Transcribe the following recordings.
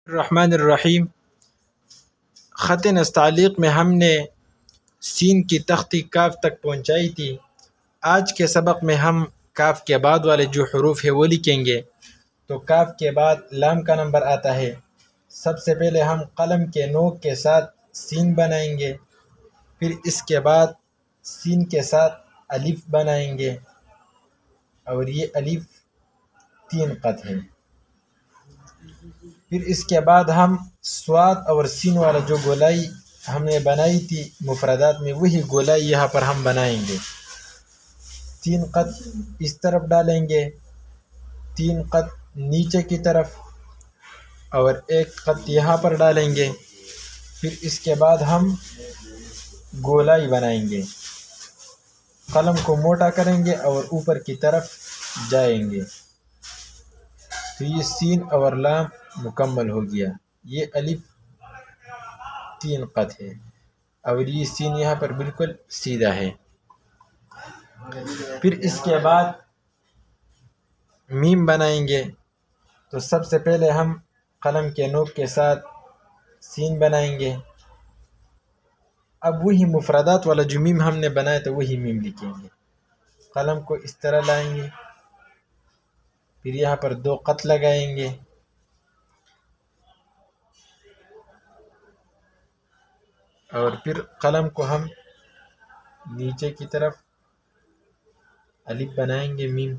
الرحمن الرحیم۔ خط نستعلیق میں ہم نے سین کی تختی کاف تک پہنچائی تھی۔ آج کے سبق میں ہم کاف کے بعد والے جو حروف ہے وہ لکھیں گے۔ تو کاف کے بعد لام کا نمبر آتا ہے۔ سب سے پہلے ہم قلم کے نوک کے ساتھ سین بنائیں گے، پھر اس کے بعد سین کے ساتھ الف بنائیں گے، اور یہ الف 3 قط ہے۔ پھر اس کے بعد ہم صاد اور سین والا جو گولائی ہم نے بنائی تھی مفردات میں، وہی گولائی یہاں پر ہم بنائیں گے۔ 3 قط اس طرف ڈالیں گے، 3 قط نیچے کی طرف، اور 1 قط یہاں پر ڈالیں گے۔ پھر اس کے بعد ہم گولائی بنائیں گے، قلم کو موٹا کریں گے اور اوپر کی طرف جائیں گے۔ تو یہ سین اور لام مکمل ہو گیا۔ یہ الف 3 قط ہے، اور یہ سین یہاں پر بالکل سیدھا ہے۔ پھر اس کے بعد میم بنائیں گے۔ تو سب سے پہلے ہم قلم کے نوک کے ساتھ سین بنائیں گے۔ اب وہی مفردات والا جو میم ہم نے بنایا تو وہی میم لکھیں گے۔ قلم کو اس طرح لائیں گے، پھر یہاں پر 2 قط لگائیں گے، اور پھر قلم کو ہم نیچے کی طرف الف بنائیں گے، میم۔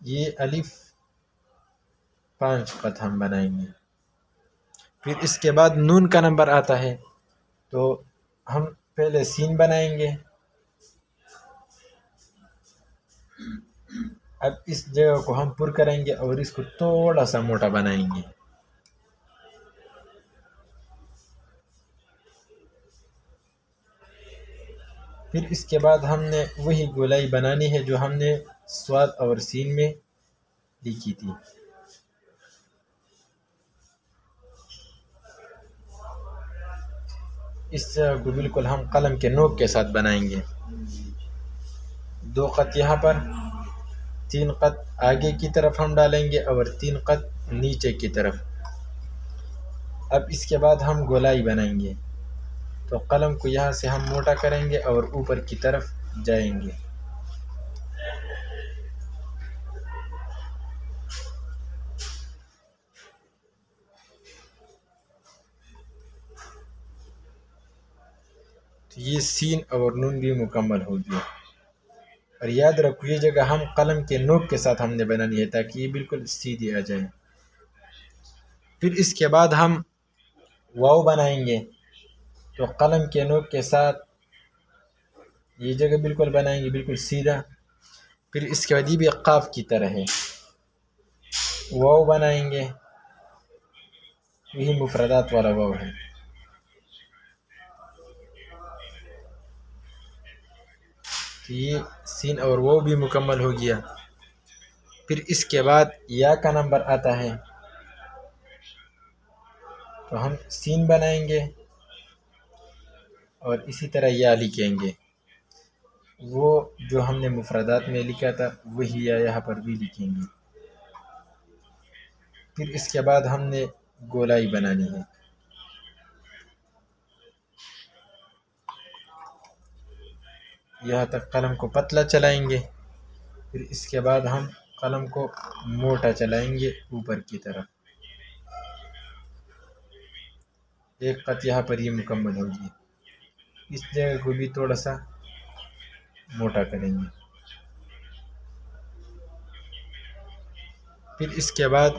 یہ الف 5 قط ہم بنائیں گے۔ پھر اس کے بعد نون کا نمبر آتا ہے، تو ہم پہلے سین بنائیں گے۔ اب اس جگہ کو ہم پر کریں گے اور اس کو تھوڑا سا موٹا بنائیں گے۔ پھر اس کے بعد ہم نے وہی گولائی بنانی ہے جو ہم نے صاد اور سین میں لکھی تھی۔ اس جگہ کو بالکل ہم قلم کے نوک کے ساتھ بنائیں گے۔ 2 قط یہاں پر، 3 قط آگے کی طرف ہم ڈالیں گے اور 3 قط نیچے کی طرف۔ اب اس کے بعد ہم گولائی بنائیں گے، تو قلم کو یہاں سے ہم موٹا کریں گے اور اوپر کی طرف جائیں گے۔ تو یہ سین اور نون بھی مکمل ہو گیا۔ اور یاد رکھو یہ جگہ ہم قلم کے نوک کے ساتھ ہم نے بنانی ہے تاکہ یہ بالکل سیدھی آ جائے۔ پھر اس کے بعد ہم واو بنائیں گے، تو قلم کے نوک کے ساتھ یہ جگہ بالکل بنائیں گے، بالکل سیدھا۔ پھر اس کے بعد یہ بھی قاف کی طرح ہے، واو بنائیں گے، یہی مفردات والا واو ہے۔ تو یہ سین اور واو بھی مکمل ہو گیا۔ پھر اس کے بعد یا کا نمبر آتا ہے، تو ہم سین بنائیں گے اور اسی طرح یا لکھیں گے۔ وہ جو ہم نے مفردات میں لکھا تھا وہی یا یہاں پر بھی لکھیں گے۔ پھر اس کے بعد ہم نے گولائی بنانی ہے۔ یہاں تک قلم کو پتلا چلائیں گے، پھر اس کے بعد ہم قلم کو موٹا چلائیں گے اوپر کی طرف۔ 1 قط یہاں پر یہ مکمل ہوگی۔ اس جگہ کو بھی تھوڑا سا موٹا کریں گے۔ پھر اس کے بعد